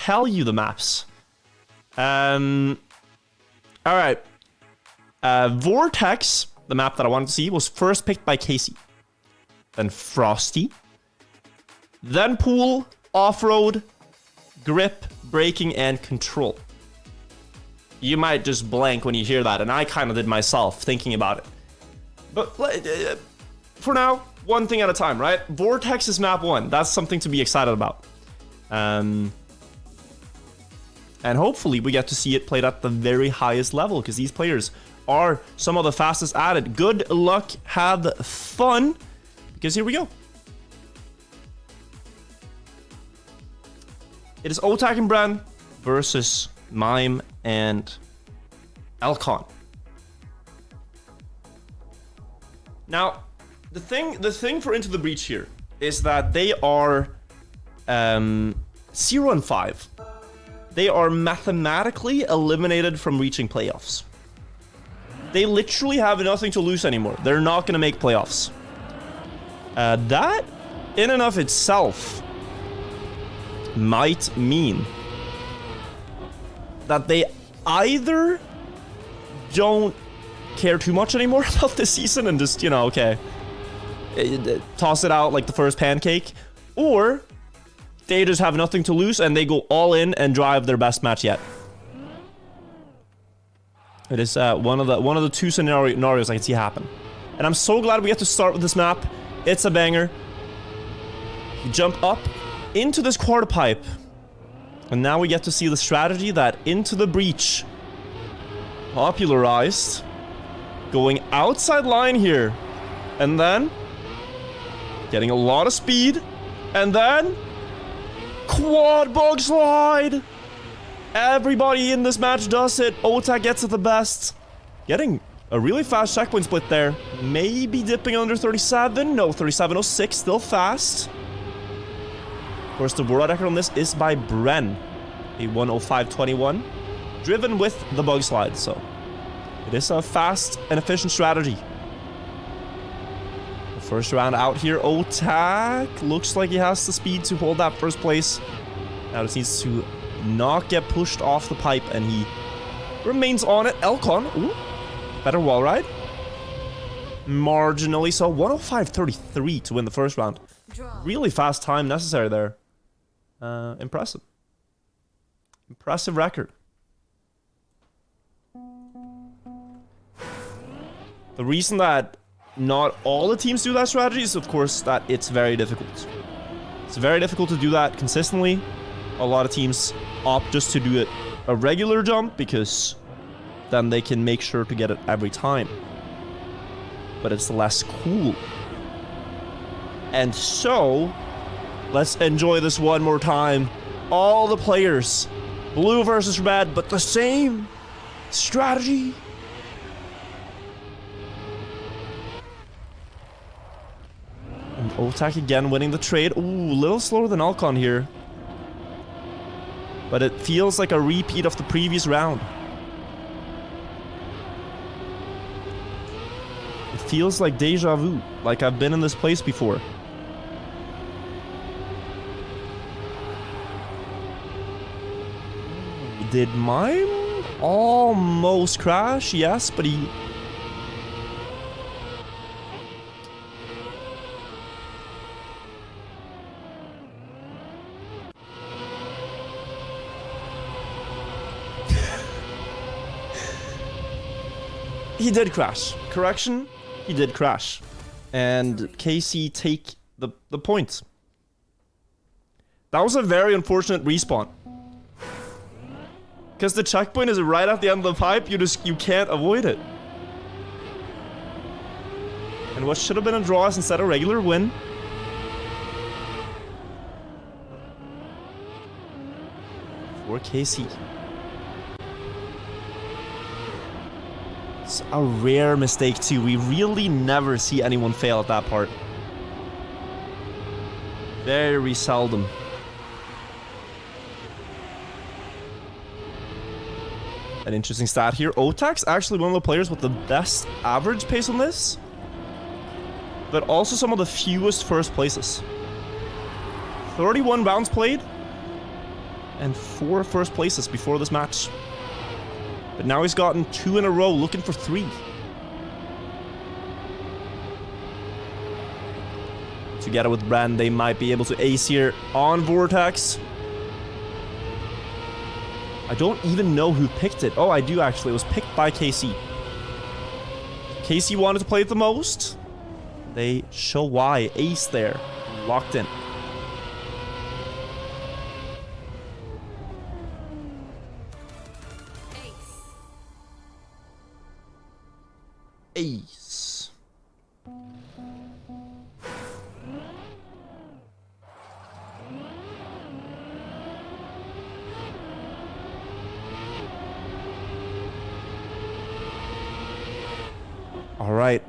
tell you the maps. Alright. Vortex, the map that I wanted to see, was first picked by Casey. Then Frosty. Then Pool, Off-Road, Grip, Braking, and Control. You might just blank when you hear that, and I kind of did myself, thinking about it. But for now, one thing at a time, right? Vortex is map 1. That's something to be excited about. And hopefully we get to see it played at the very highest level, because these players are some of the fastest at it. Good luck, have fun, because here we go. It is Otak and Bren versus Mime and Elcon. Now, the thing for Into the Breach here is that they are 0-5. They are mathematically eliminated from reaching playoffs. They literally have nothing to lose anymore. They're not going to make playoffs. That, in and of itself, might mean that they either don't care too much anymore about this season and just, you know, okay, toss it out like the first pancake, or they just have nothing to lose and they go all in and drive their best match yet. It is one of the two scenarios I can see happen. And I'm so glad we get to start with this map. It's a banger. You jump up into this quarter pipe. And now we get to see the strategy that Into the Breach popularized. Going outside line here. And then getting a lot of speed. And then quad bug slide. Everybody in this match does it. Otak gets it the best. Getting a really fast checkpoint split there. Maybe dipping under 37. No, 37.06. Still fast. Of course, the world record on this is by Bren. A 1:05.21. Driven with the bug slide. So it is a fast and efficient strategy. The first round out here. Otak looks like he has the speed to hold that first place. Now just needs to not get pushed off the pipe, and he remains on it. Elcon, ooh, better wall ride. Marginally so. 1:05.33 to win the first round. Really fast time necessary there. Impressive. Impressive record. The reason that not all the teams do that strategy is, of course, that it's very difficult. It's very difficult to do that consistently. A lot of teams opt just to do it a regular jump because then they can make sure to get it every time. But it's less cool. And so, let's enjoy this one more time. All the players, blue versus red, but the same strategy. And Otak again winning the trade. Ooh, a little slower than Elcon here. But it feels like a repeat of the previous round. It feels like deja vu, like I've been in this place before. Did Mime almost crash? Yes, but he... He did crash. Correction, he did crash. And KC take the point. That was a very unfortunate respawn. Because the checkpoint is right at the end of the pipe, you can't avoid it. And what should have been a draw is instead a regular win. For KC. It's a rare mistake too. We really never see anyone fail at that part. Very seldom. An interesting stat here. Otak's actually one of the players with the best average pace on this. But also some of the fewest first places. 31 rounds played. and 4 first places before this match. But now he's gotten 2 in a row, looking for 3. Together with Brand, they might be able to ace here on Vortex. I don't even know who picked it. Oh, I do actually. It was picked by KC. KC wanted to play it the most. They show why. Ace there. Locked in. Ace. All right.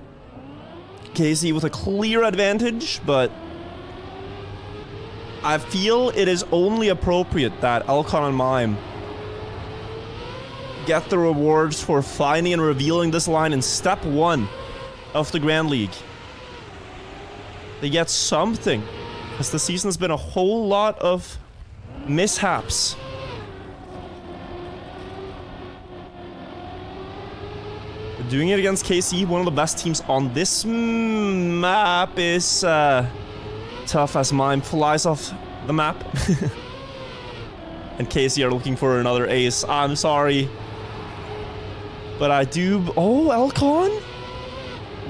KC with a clear advantage, but I feel it is only appropriate that Elcon and Mime get the rewards for finding and revealing this line in step 1 of the Grand League. They get something, because the season has been a whole lot of mishaps. They're doing it against KC, one of the best teams on this map. Is tough as Mime flies off the map. And KC are looking for another ace. I'm sorry. But I do... Oh, Elcon?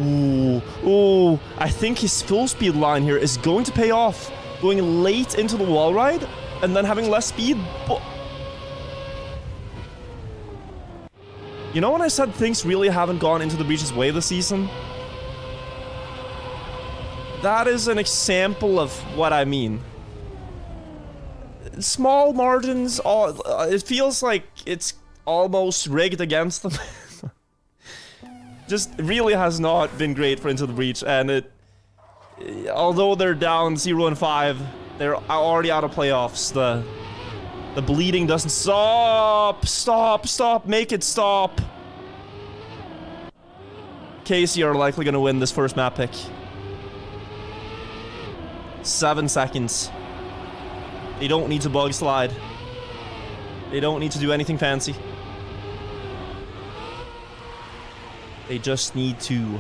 Ooh. Ooh. I think his full speed line here is going to pay off. Going late into the wall ride and then having less speed. But you know when I said things really haven't gone into the Breach's way this season? That is an example of what I mean. Small margins, it feels like it's almost rigged against them. Just really has not been great for Into the Breach, and it... Although they're down 0-5, they're already out of playoffs. The bleeding doesn't stop! Stop! Make it stop! KC are likely gonna win this first map pick. 7 seconds. They don't need to bug slide. They don't need to do anything fancy. They just need to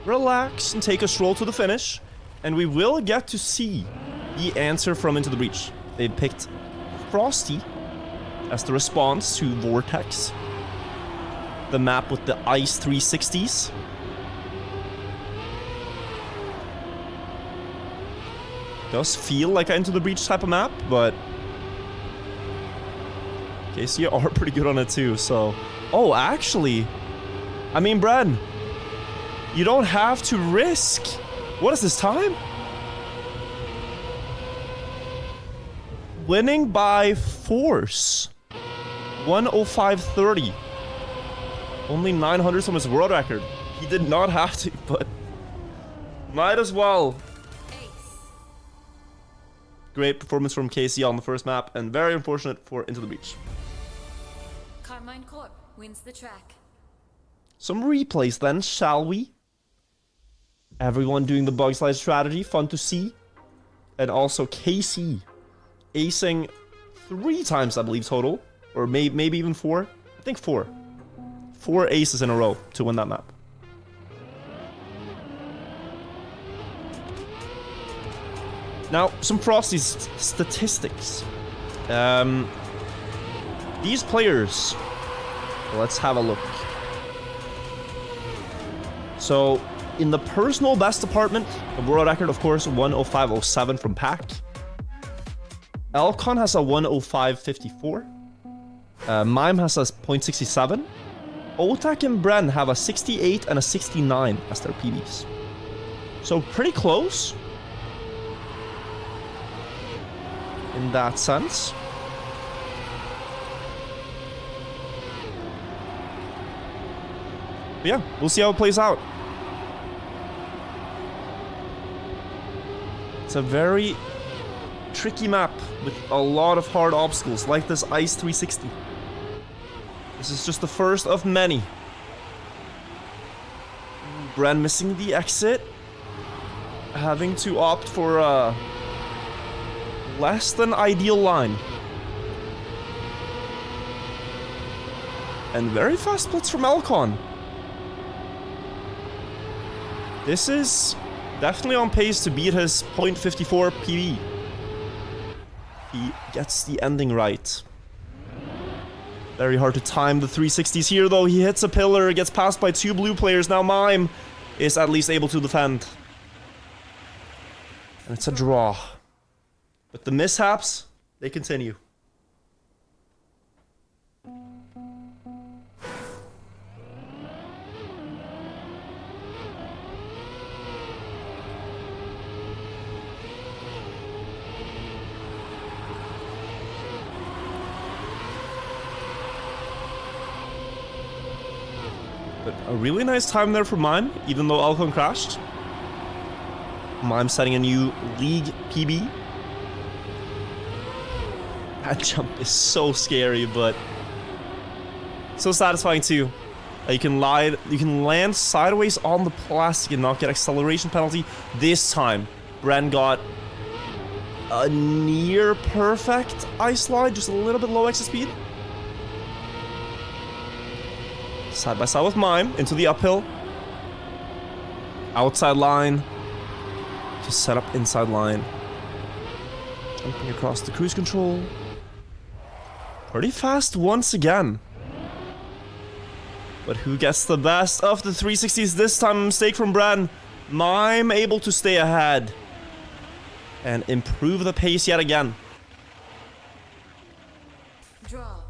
relax and take a stroll to the finish. And we will get to see the answer from Into the Breach. They picked Frosty as the response to Vortex. The map with the ice 360s. Does feel like an Into the Breach type of map, but KC are pretty good on it too, so... Oh, actually... I mean, Bren, you don't have to risk... What is this time? Winning by force. 105.30. Only 900 from his world record. He did not have to, but... Might as well. Great performance from KC on the first map, and very unfortunate for Into the Breach. KARMINE CORP wins the track. Some replays then, shall we? Everyone doing the bug slide strategy, fun to see. And also KC acing 3 times, I believe, total. Or maybe even 4. I think 4. 4 aces in a row to win that map. Now, some Frosty's statistics. These players... Let's have a look. So, in the personal best department, the world record, of course, 105.07 from Pack. Elcon has a 105.54. Mime has a 0.67. Otak and Bren have a 68 and a 69 as their PBs. So, pretty close. In that sense. But yeah, we'll see how it plays out. It's a very tricky map with a lot of hard obstacles, like this Ice 360. This is just the first of many. Bren missing the exit. Having to opt for a less than ideal line. And very fast splits from Elcon. This is definitely on pace to beat his .54 PB. He gets the ending right. Very hard to time the 360s here, though. He hits a pillar, gets passed by 2 blue players. Now Mime is at least able to defend. And it's a draw. But the mishaps, they continue. But a really nice time there for Mime, even though Alcon crashed. Mime setting a new league PB. That jump is so scary, but so satisfying too. You can land sideways on the plastic and not get acceleration penalty. This time, Bren got a near perfect ice slide, just a little bit low exit speed. Side by side with Mime into the uphill. Outside line. Just set up inside line. Jumping across the cruise control. Pretty fast once again. But who gets the best of the 360s this time? A mistake from Bren. Mime able to stay ahead. And improve the pace yet again. Draw.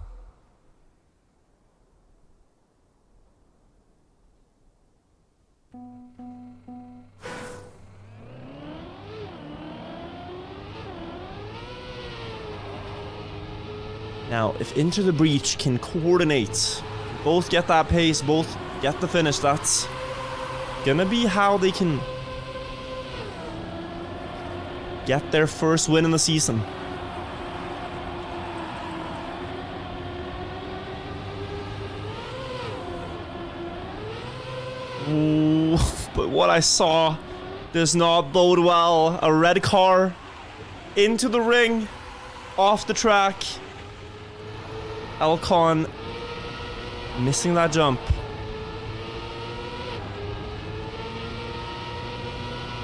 Now, if Into the Breach can coordinate, both get that pace, both get the finish, that's gonna be how they can get their first win in the season. Ooh, but what I saw does not bode well. A red car into the ring, off the track. Elcon missing that jump.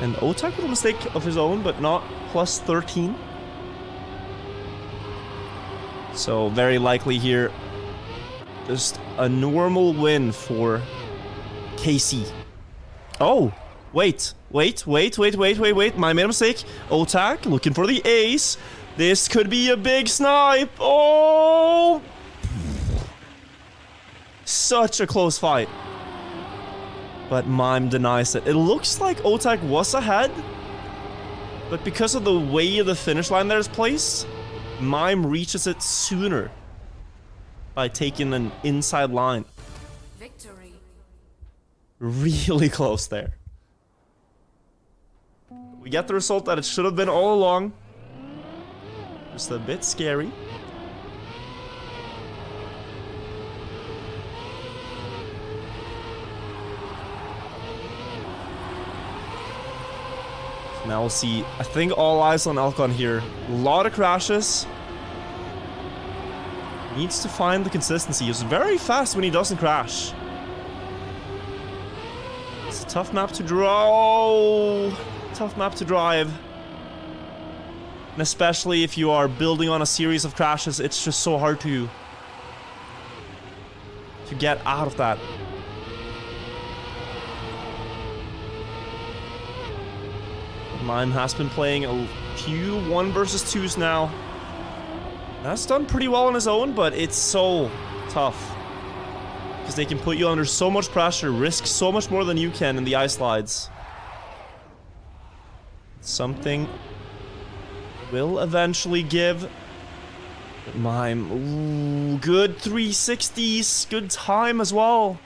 And Otak with a mistake of his own, but not plus 13. So very likely here, just a normal win for KC. Oh, wait. I made a mistake. Otak looking for the ace. This could be a big snipe. Oh! Such a close fight. But Mime denies it. It looks like Otak was ahead. But because of the way the finish line there is placed, Mime reaches it sooner by taking an inside line. Victory. Really close there. We get the result that it should have been all along. Just a bit scary. So now we'll see. I think all eyes on Elcon here. A lot of crashes. Needs to find the consistency. He's very fast when he doesn't crash. It's a tough map to draw. Tough map to drive. And especially if you are building on a series of crashes, it's just so hard to get out of that. Mime has been playing a few 1 versus 2s now. That's done pretty well on his own, but it's so tough. Because they can put you under so much pressure, risk so much more than you can in the ice slides. Something will eventually give. But Mime, ooh, good 360s, good time as well.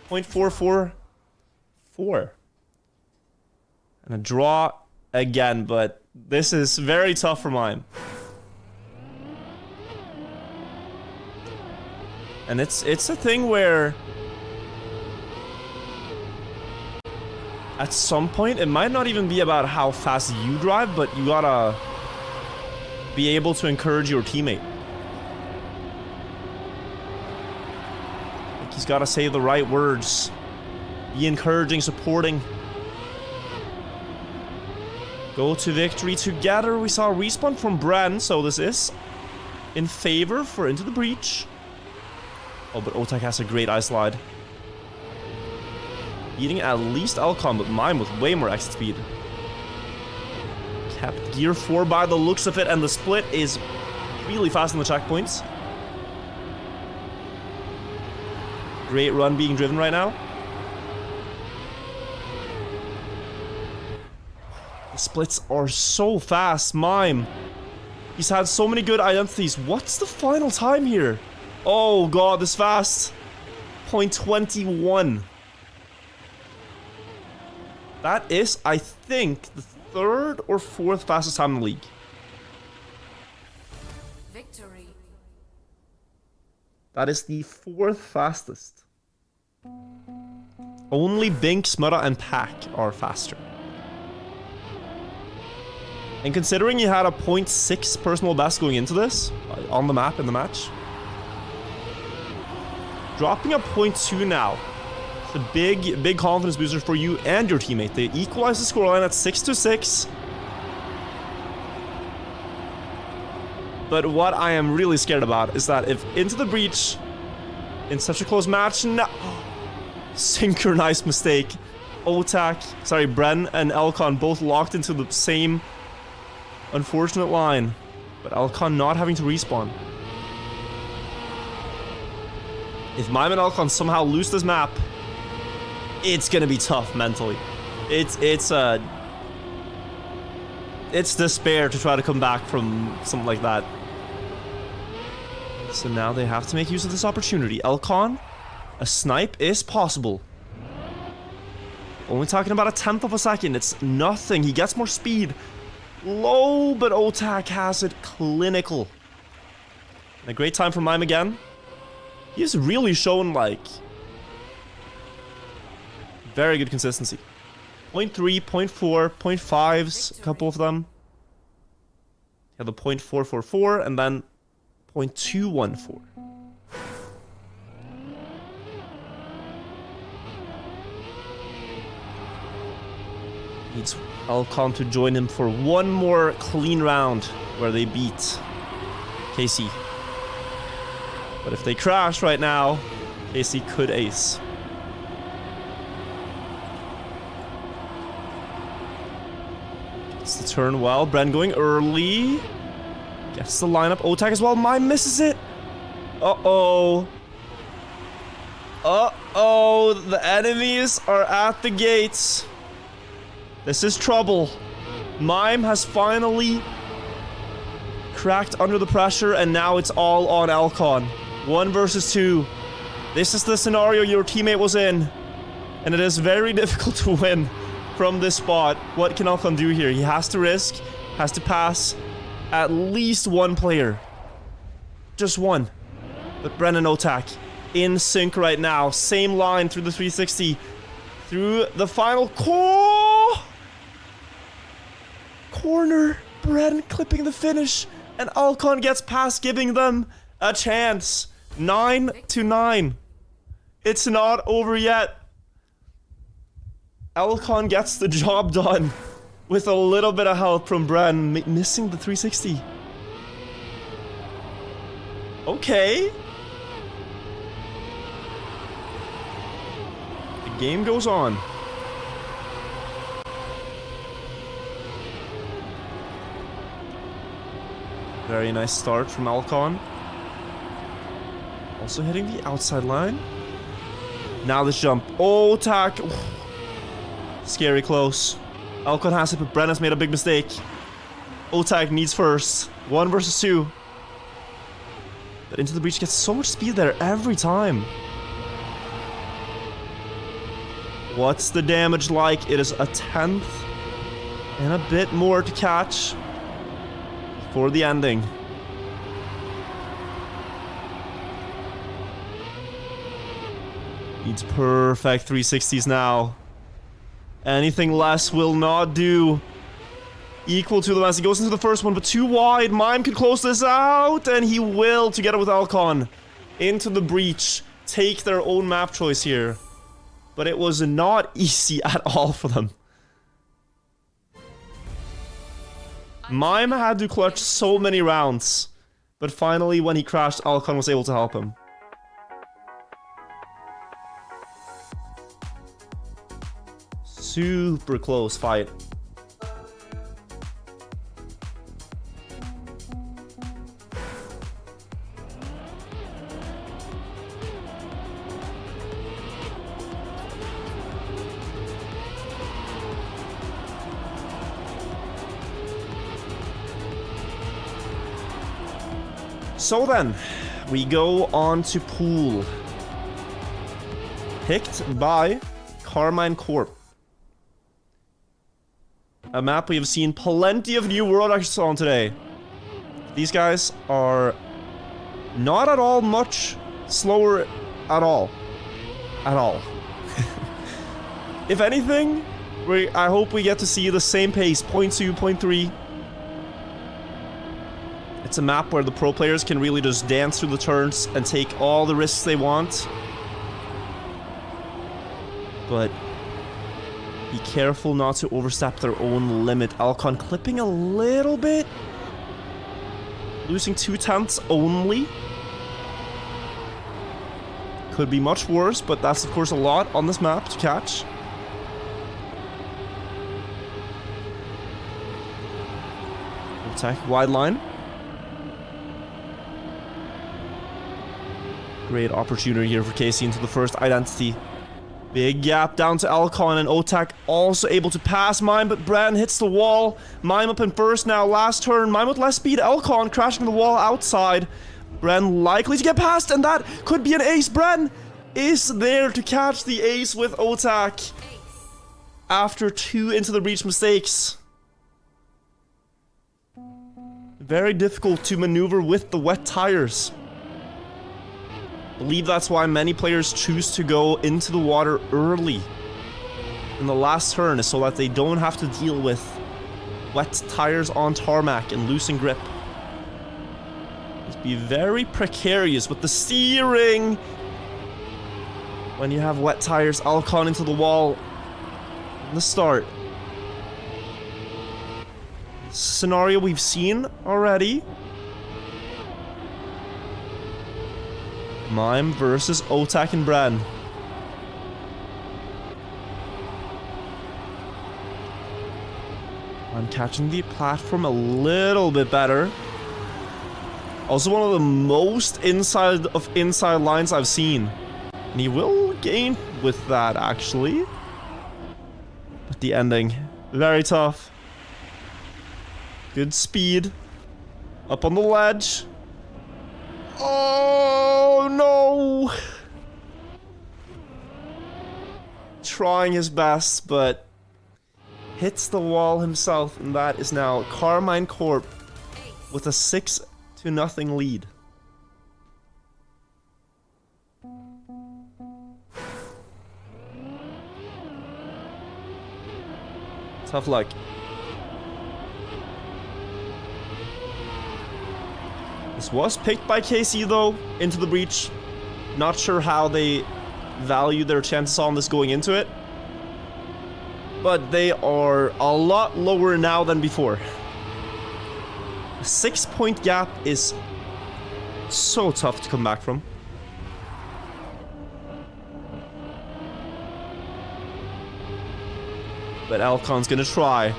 0.444. And a draw again, but this is very tough for Mime. And it's a thing where at some point it might not even be about how fast you drive, but you gotta be able to encourage your teammate. Like he's got to say the right words. Be encouraging, supporting. Go to victory together. We saw a respawn from Bren, so this is in favor for Into the Breach. Oh, but Otak has a great ice slide. Beating at least Alcon, but mine with way more exit speed. Kept gear 4 by the looks of it, and the split is really fast on the checkpoints. Great run being driven right now. The splits are so fast. Mime. He's had so many good identities. What's the final time here? Oh god, this fast. 0.21. That is, I think, the third or fourth fastest time in the league. Victory. That is the fourth fastest. Only Bink, Smutta, and Pack are faster. And considering you had a 0.6 personal best going into this, on the map in the match, dropping a 0.2 now, it's a big confidence booster for you and your teammate. They equalize the scoreline at 6-6. But what I am really scared about is that if Into the Breach, in such a close match, no, synchronized mistake. Otak, sorry, Bren and Elcon both locked into the same unfortunate line, but Elcon not having to respawn. If Mime and Elcon somehow lose this map, it's gonna be tough mentally. It's despair to try to come back from something like that. So now they have to make use of this opportunity. Elcon, a snipe is possible. Only talking about a 1/10 of a second. It's nothing. He gets more speed. Low, but Otak has it clinical. And a great time for Mime again. He's really shown, like, very good consistency. 0.3, 0.4, 0.5s, a couple of them. You have the 0.444 and then 0.214. Needs Alcon to join him for one more clean round where they beat KC. But if they crash right now, KC could ace. Gets the turn well. Bren going early. Gets the lineup. Otak as well. Mime misses it. Uh-oh. Uh-oh. The enemies are at the gates. This is trouble. Mime has finally cracked under the pressure, and now it's all on Alcon. 1 versus 2. This is the scenario your teammate was in, and it is very difficult to win from this spot. What can Alcon do here? He has to risk, has to pass at least one player. Just one. But Bren and Otak in sync right now. Same line through the 360. Through the final corner. Bren clipping the finish. And Alcon gets past, giving them a chance. 9-9. It's not over yet. Alcon gets the job done with a little bit of help from Bren, missing the 360. Okay. The game goes on. Very nice start from Alcon. Also hitting the outside line. Now this jump. Oh, Otak. Scary close. Alcon has it, but Bren has made a big mistake. Otak needs first. 1 versus 2. But Into the Breach gets so much speed there every time. What's the damage like? It is a 1/10 and a bit more to catch for the ending. Needs perfect 360s now. Anything less will not do. Equal to the last. He goes into the first one, but too wide. Mime could close this out, and he will, together with Alcon. Into the Breach. take their own map choice here. But it was not easy at all for them. Mime had to clutch so many rounds. But finally, when he crashed, Alcon was able to help him. Super close fight. So then, we go on to pool. Picked by KARMINE Corp. A map we have seen plenty of new world extras on today. These guys are not at all much slower at all. At all. If anything, I hope we get to see the same pace, 0.2, 0.3. It's a map where the pro players can really just dance through the turns and take all the risks they want. But be careful not to overstep their own limit. Alcon clipping a little bit. Losing 0.2 only. Could be much worse, but that's of course a lot on this map to catch. Attack wide line. Great opportunity here for Casey into the first identity. Big gap down to Alcon, and Otak also able to pass Mime, but Bran hits the wall. Mime up in first now, last turn. Mime with less speed, Alcon crashing the wall outside. Bran likely to get past, and that could be an ace. Bran is there to catch the ace with Otak. After 2 into the breach mistakes. Very difficult to maneuver with the wet tires. I believe that's why many players choose to go into the water early in the last turn, is so that they don't have to deal with wet tires on tarmac and losing grip. Must be very precarious with the steering when you have wet tires. Alcon into the wall in the start. Scenario we've seen already. Mime versus Otak and Bran. I'm catching the platform a little bit better. Also one of the most inside lines I've seen. And he will gain with that, actually. But the ending, very tough. Good speed. Up on the ledge. Oh no! Trying his best, but hits the wall himself, and that is now KARMINE Corp with a 6-0 lead. Tough luck. This was picked by KC though, into the breach. Not sure how they value their chances on this going into it. But they are a lot lower now than before. A 6-point gap is so tough to come back from. But Alcon's gonna try.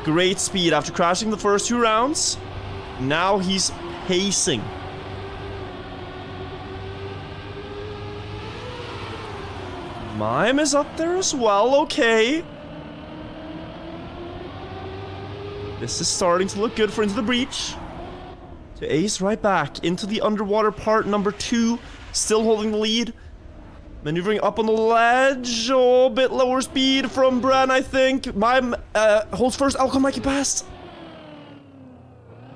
Great speed after crashing the first 2 rounds. Now he's pacing. Mime is up there as well, okay. This is starting to look good for Into the Breach. To ace right back into the underwater part, number 2. Still holding the lead. Maneuvering up on the ledge. Oh, a bit lower speed from Bran, I think. Mime holds first. Alcon might get past.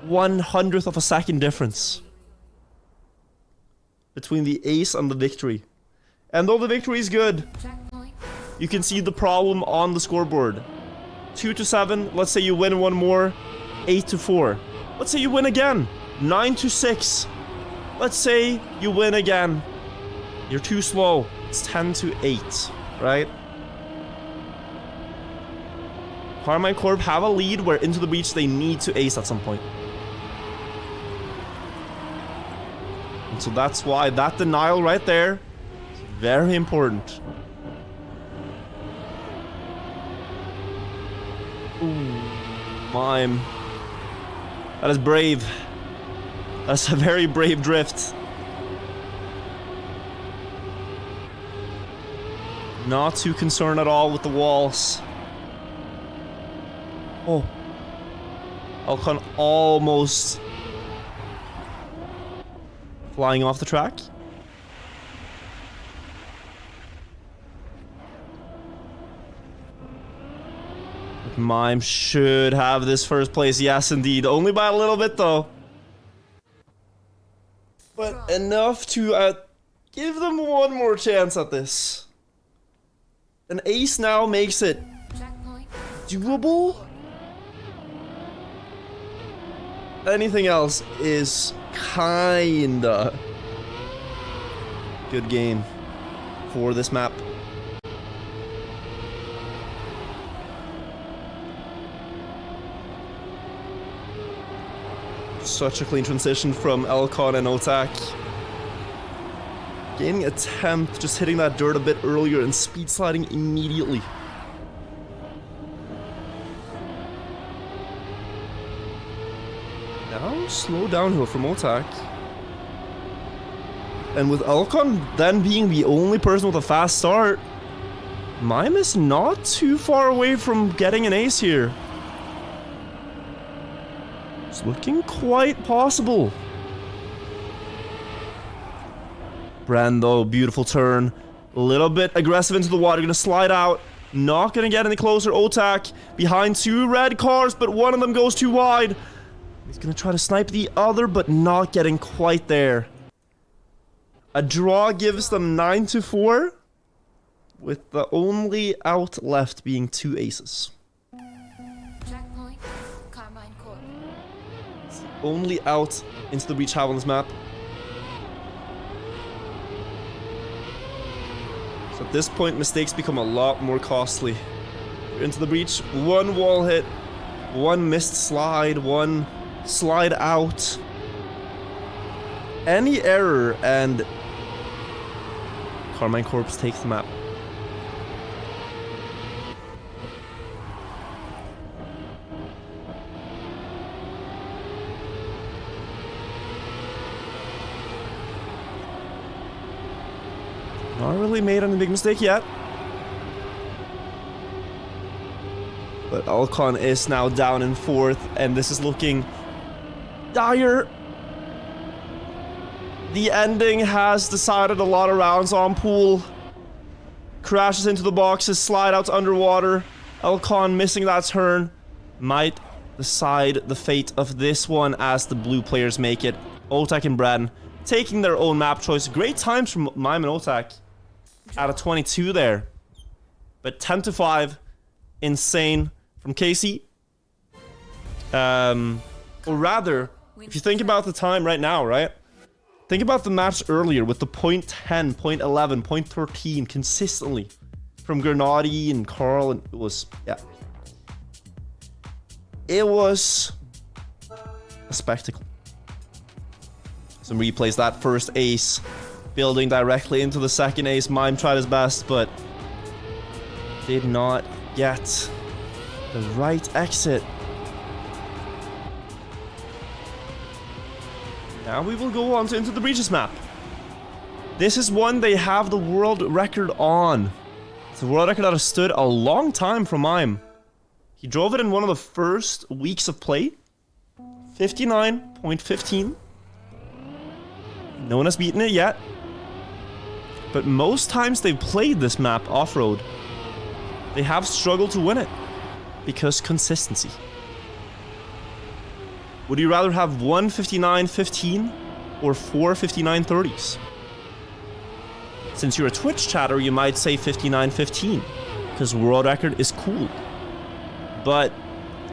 1/100th of a second difference between the ace and the victory. And though the victory is good, you can see the problem on the scoreboard. 2-7, let's say you win one more. 8-4. Let's say you win again. 9-6. Let's say you win again. You're too slow. It's 10-8, right? KARMINE Corp have a lead where into the breach they need to ace at some point. And so that's why that denial right there is very important. Ooh, Mime. That is brave. That's a very brave drift. Not too concerned at all with the walls. Oh. Alcon almost flying off the track. Mime should have this first place. Yes, indeed. Only by a little bit, though. But enough to give them one more chance at this. An ace now makes it doable. Anything else is kinda good game for this map. Such a clean transition from Elcon and Otak. Gaining a 10th, just hitting that dirt a bit earlier and speed sliding immediately. Now, slow downhill from Otak. And with Elcon then being the only person with a fast start, Mime is not too far away from getting an ace here. It's looking quite possible. Brando, beautiful turn. A little bit aggressive into the water. Gonna slide out. Not gonna get any closer. Otak behind two red cars, but one of them goes too wide. He's gonna try to snipe the other, but not getting quite there. A draw gives them 9-4, with the only out left being two aces. Trackmania, KARMINE Corp. It's the only out into the breach have on this map. So at this point, mistakes become a lot more costly. You're into the breach, one wall hit, one missed slide, one slide out. Any error and KARMINE Corp takes the map. Not really made any big mistake yet. But Alcon is now down in fourth, and this is looking dire. The ending has decided a lot of rounds on pool. Crashes into the boxes, slide outs underwater. Alcon missing that turn might decide the fate of this one as the blue players make it. Otak and Braden taking their own map choice. Great times from Mime and Otak. Out of 22 there. But 10-5. Insane from Casey. Or rather, if you think about the time right now, right? Think about the match earlier with the point 10, point 11, point 13 consistently from Grenadi and Carl, and it was, yeah. It was a spectacle. Some replays, that first ace building directly into the second ace. Mime tried his best, but did not get the right exit. Now we will go on to Into the Breaches map. This is one they have the world record on. It's a world record that has stood a long time from Mime. He drove it in one of the first weeks of play. 59.15. No one has beaten it yet. But most times they've played this map off-road, they have struggled to win it. Because consistency. Would you rather have 1:59.15 or 4:59.30s? Since you're a Twitch chatter, you might say 59.15, because world record is cool. But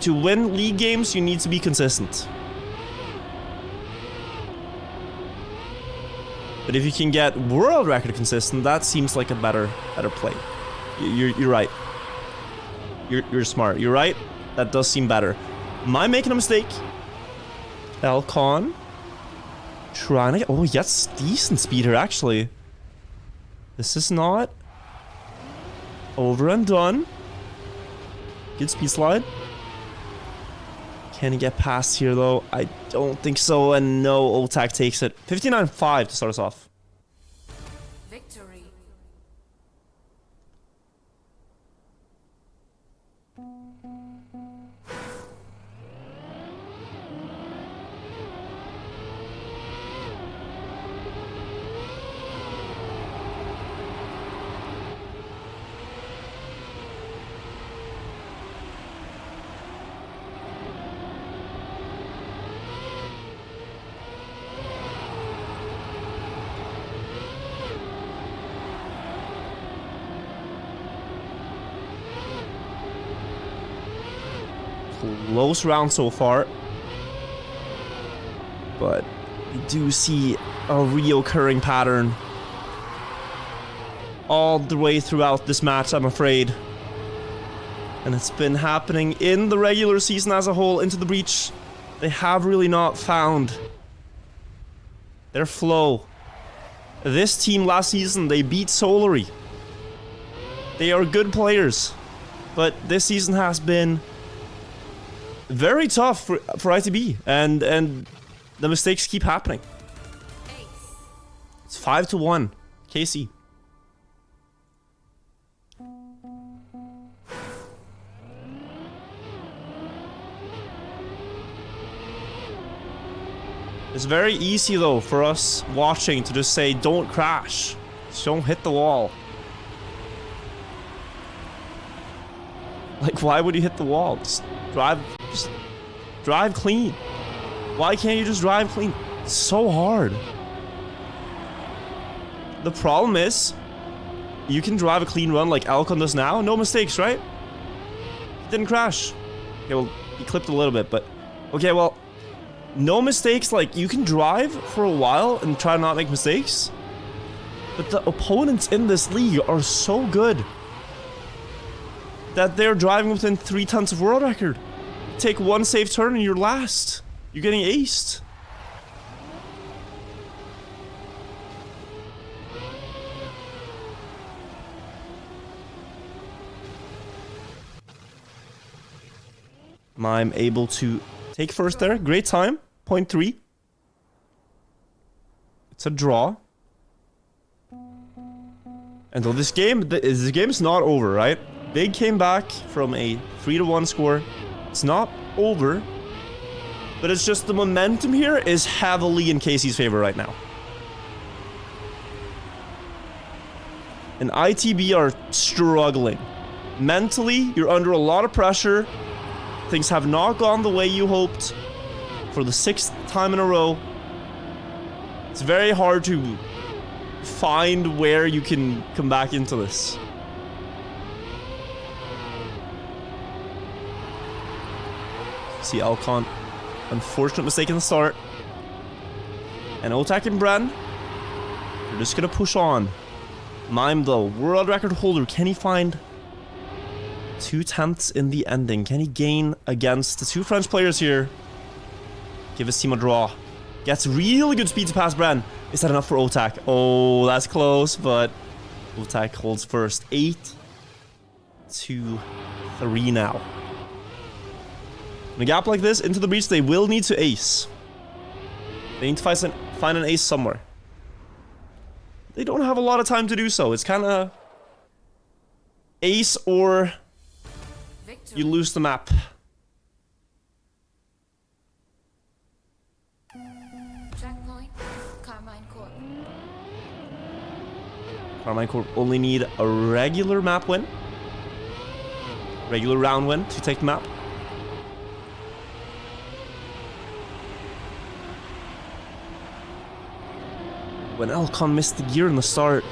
to win league games, you need to be consistent. But if you can get world record consistent, that seems like a better play. You're right. You're smart. You're right. That does seem better. Am I making a mistake? Elcon. Trying to get... Oh, he gets decent speed here, actually. This is not over and done. Good speed slide. Can he get past here, though? I don't think so. And no, Otak takes it. 59.5 to start us off. Victory. Close round so far. But we do see a reoccurring pattern all the way throughout this match, I'm afraid. And it's been happening in the regular season as a whole, into the breach. They have really not found their flow. This team last season, they beat Solary. They are good players. But this season has been very tough for ITB, and the mistakes keep happening. Ace. It's 5-1, KC. It's very easy though for us watching to just say, don't crash, just don't hit the wall. Like, why would you hit the wall? Just drive clean. Why can't you just drive clean? It's so hard. The problem is, you can drive a clean run like Alcon does now. No mistakes, right? Didn't crash. Okay, well, he clipped a little bit, but... Okay, well, no mistakes. Like, you can drive for a while and try to not make mistakes. But the opponents in this league are so good that they're driving within 3 tenths of world record. Take one safe turn and you're last. You're getting aced. I'm able to take first there. Great time. 0.3. It's a draw. And though this game is not over, right? Big came back from a 3-1 score. It's not over, but it's just the momentum here is heavily in KC's favor right now. And ITB are struggling. Mentally, you're under a lot of pressure. Things have not gone the way you hoped for the 6th time in a row. It's very hard to find where you can come back into this. See Alcon, unfortunate mistake in the start. And Otak and Bren, they're just gonna push on. Mime though, world record holder, can he find 2 tenths in the ending? Can he gain against the 2 French players here? Give his team a draw. Gets really good speed to pass Bren. Is that enough for Otak? Oh, that's close, but Otak holds first. 8-3 now. In a gap like this, into the breach, they will need to ace. They need to find an ace somewhere. They don't have a lot of time to do so. It's kind of ace or you lose the map. Trackpoint. Carmine Corp. KARMINE CORP only need a regular map win. Regular round win to take the map. When Elcon missed the gear in the start.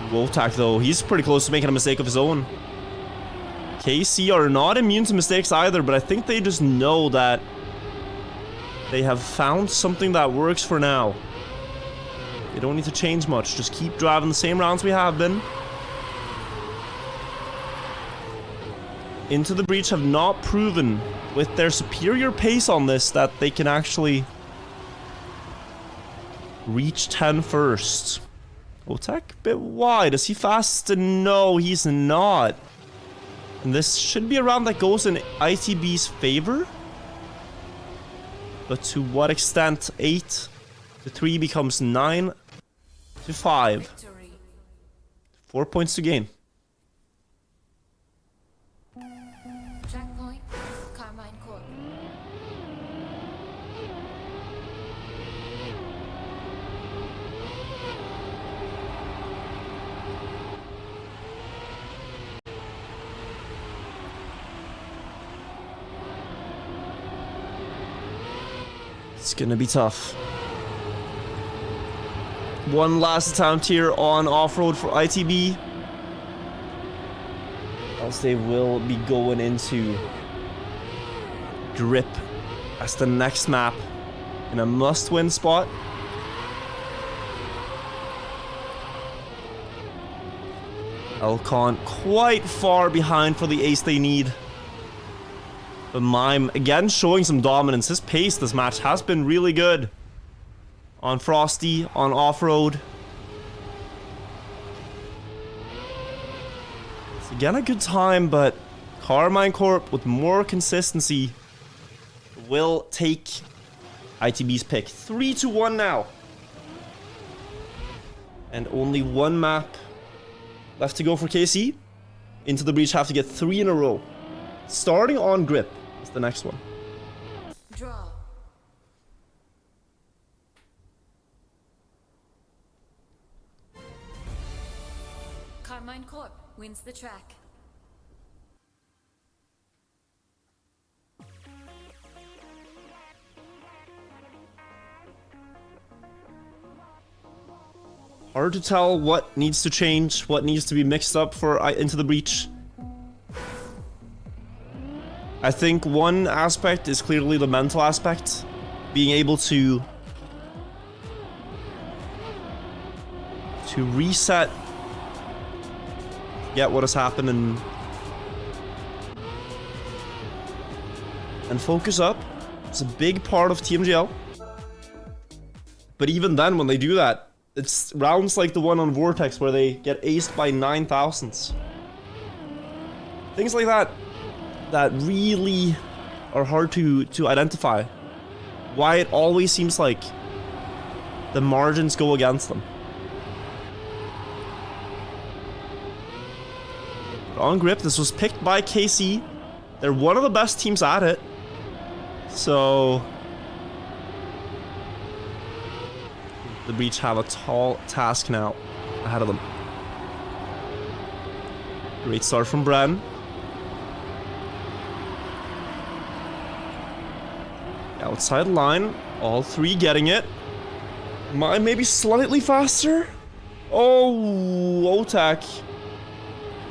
Vortex though, he's pretty close to making a mistake of his own. KC are not immune to mistakes either, but I think they just know that They have found something that works for now. They don't need to change much. Just keep driving the same rounds we have been. Into the Breach have not proven with their superior pace on this that they can actually reach 10 first. Vortex, bit wide. Is he fast? No, he's not. And this should be a round that goes in ITB's favor. But to what extent? 8 to 3 becomes 9 to 5. Victory. 4 points to gain. Track point, KARMINE Corp. It's gonna be tough. One last attempt here on off-road for ITB. Else they will be going into Grip as the next map in a must-win spot. Elcon quite far behind for the ace they need. But Mime, again, showing some dominance. His pace this match has been really good. On Frosty, on off-road. It's again a good time, but KARMINE Corp with more consistency will take ITB's pick. 3-1 now. And only one map left to go for KC. Into the Breach have to get 3 in a row. Starting on Grip is the next one. Draw. KARMINE Corp wins the track. Hard to tell what needs to change, what needs to be mixed up for Into the Breach. I think one aspect is clearly the mental aspect. Being able to reset, get what has happened and focus up. It's a big part of TMGL. But even then, when they do that, it's rounds like the one on Vortex where they get aced by 9,000s. Things like that really are hard to identify. Why it always seems like the margins go against them. But on Grip, this was picked by KC. They're one of the best teams at it. So the Breach have a tall task now ahead of them. Great start from Bren. Outside line, all 3 getting it. Mine maybe slightly faster. Oh, Otak.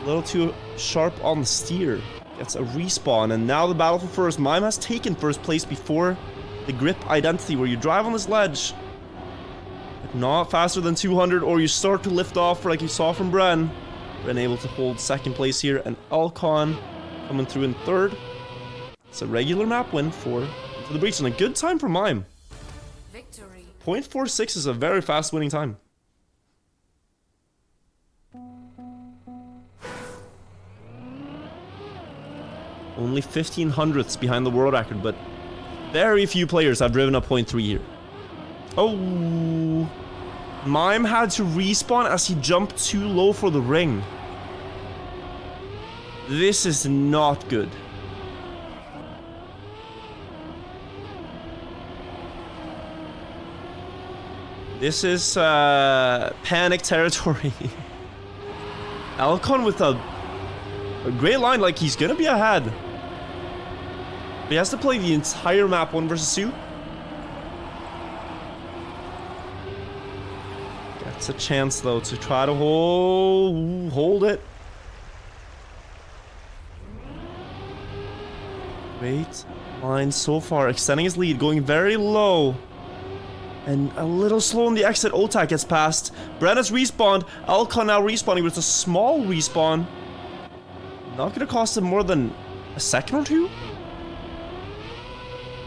A little too sharp on the steer. Gets a respawn, and now the battle for first. Mime has taken first place before the Grip identity, where you drive on this ledge, but not faster than 200, or you start to lift off like you saw from Bren. Bren able to hold second place here, and Alcon coming through in third. It's a regular map win for the Breach, and a good time for Mime. Victory. 0.46 is a very fast winning time. Only 1500ths behind the world record, but very few players have driven a 0.3 here. Oh, Mime had to respawn as he jumped too low for the ring. This is not good. This is panic territory. Alcon with a great line, like he's gonna be ahead. But he has to play the entire map 1 versus 2. Gets a chance though to try to hold it. Wait, line so far, extending his lead, going very low. And a little slow on the exit. Otak gets past. Bren has respawned. Alcon now respawning, but it's a small respawn. Not gonna cost him more than a second or two.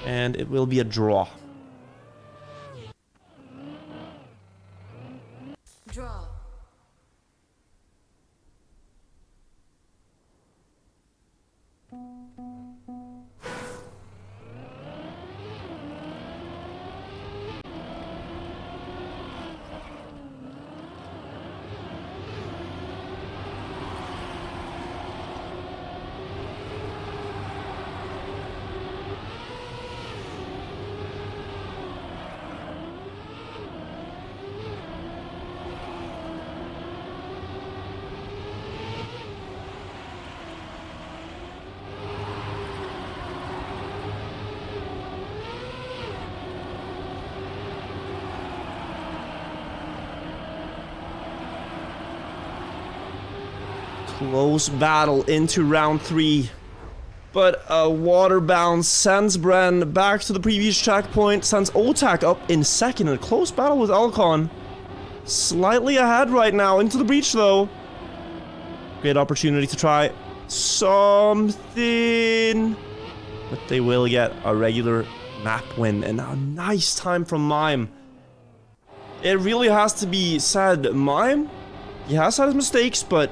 And it will be a draw. Draw. Close battle into round 3. But a water bounce sends Bren back to the previous checkpoint, sends Otak up in second in a close battle with Alcon. Slightly ahead right now, into the breach though. Great opportunity to try something. But they will get a regular map win, and a nice time from Mime. It really has to be said, Mime, he has had his mistakes, but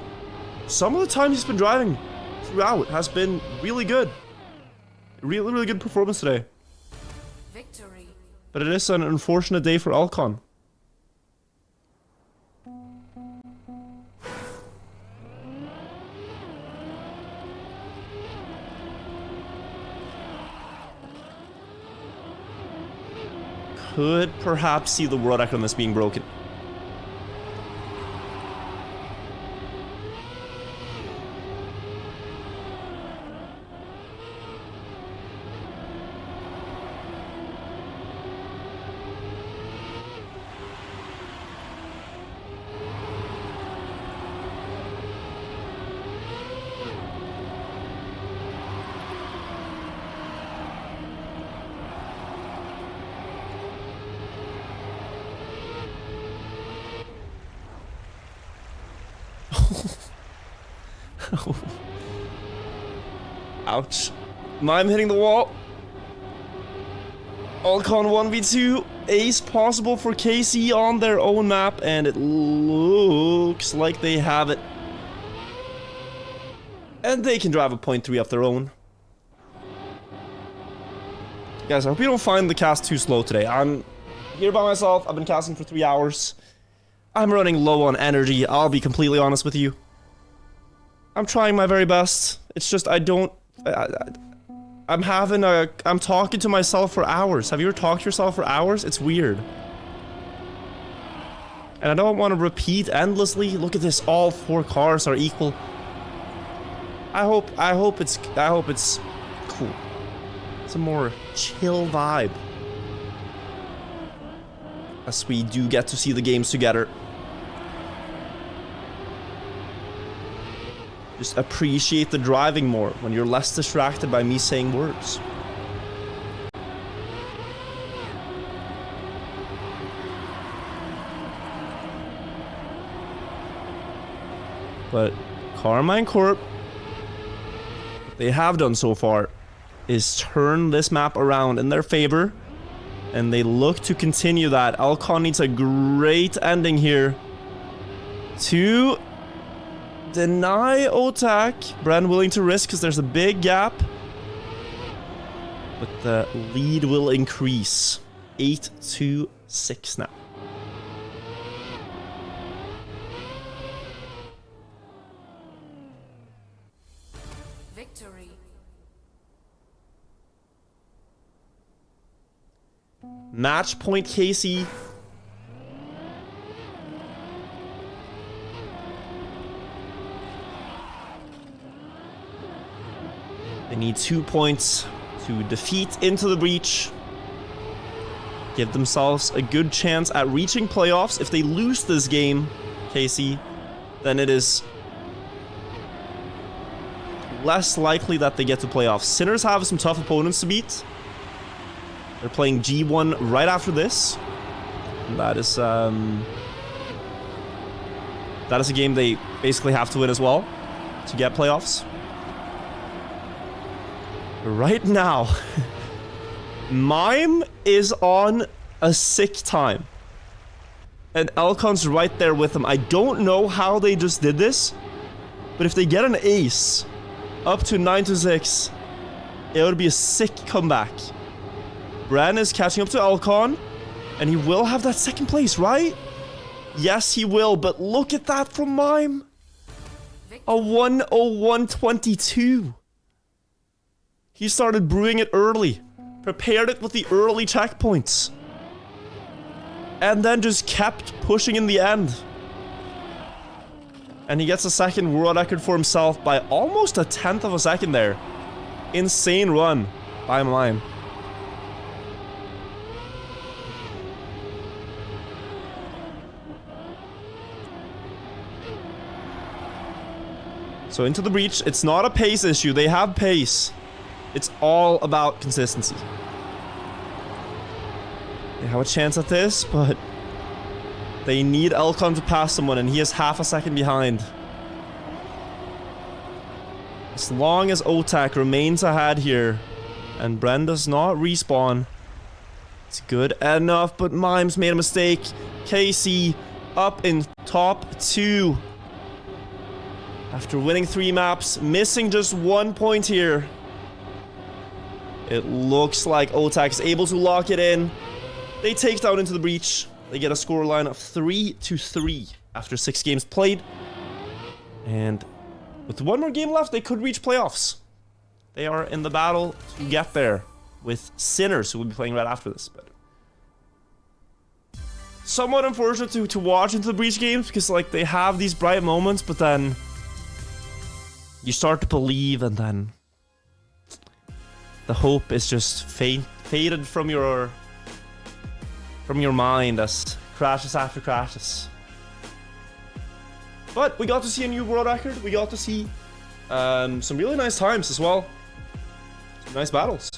some of the time he's been driving throughout has been really good. Really, really good performance today. Victory. But it is an unfortunate day for Alcon. Could perhaps see the world record on this being broken. Ouch. Mime hitting the wall. Alcon 1v2. Ace possible for KC on their own map, and it looks like they have it. And they can drive a 0.3 of their own. Guys, I hope you don't find the cast too slow today. I'm here by myself. I've been casting for 3 hours. I'm running low on energy. I'll be completely honest with you. I'm trying my very best. It's just I don't... I'm talking to myself for hours. Have you ever talked to yourself for hours? It's weird. And I don't want to repeat endlessly. Look at this. All 4 cars are equal. I hope it's cool. It's a more chill vibe. As we do get to see the games together. Just appreciate the driving more when you're less distracted by me saying words. But KARMINE Corp, what they have done so far is turn this map around in their favor, and they look to continue that. Alcon needs a great ending here to deny Otak. Bren willing to risk because there's a big gap. But the lead will increase. 8-6 now. Victory. Match point KC. They need 2 points to defeat Into the Breach. Give themselves a good chance at reaching playoffs. If they lose this game, KC, then it is less likely that they get to playoffs. Sinners have some tough opponents to beat. They're playing G1 right after this. And that is a game they basically have to win as well to get playoffs. Right now, Mime is on a sick time. And Elcon's right there with him. I don't know how they just did this, but if they get an ace up to 9-6, it would be a sick comeback. Bren is catching up to Elcon, and he will have that second place, right? Yes, he will, but look at that from Mime. A 1:01:22. He started brewing it early, prepared it with the early checkpoints, and then just kept pushing in the end. And he gets a second world record for himself by almost a 1/10 of a second there. Insane run by Mime. So into the breach. It's not a pace issue. They have pace. It's all about consistency. They have a chance at this, but they need Elcon to pass someone, and he is half a second behind. As long as Otak remains ahead here, and Bren does not respawn, it's good enough, but Mime's made a mistake. KC up in top 2. After winning 3 maps, missing just 1 point here. It looks like Otak is able to lock it in. They take down into the breach. They get a scoreline of 3-3 after 6 games played. And with 1 more game left, they could reach playoffs. They are in the battle to get there with Sinners, who will be playing right after this. But somewhat unfortunate to watch into the breach games, because like they have these bright moments, but then you start to believe, and then the hope is just faded from your mind as crashes after crashes. But we got to see a new world record. We got to see some really nice times as well. Some nice battles.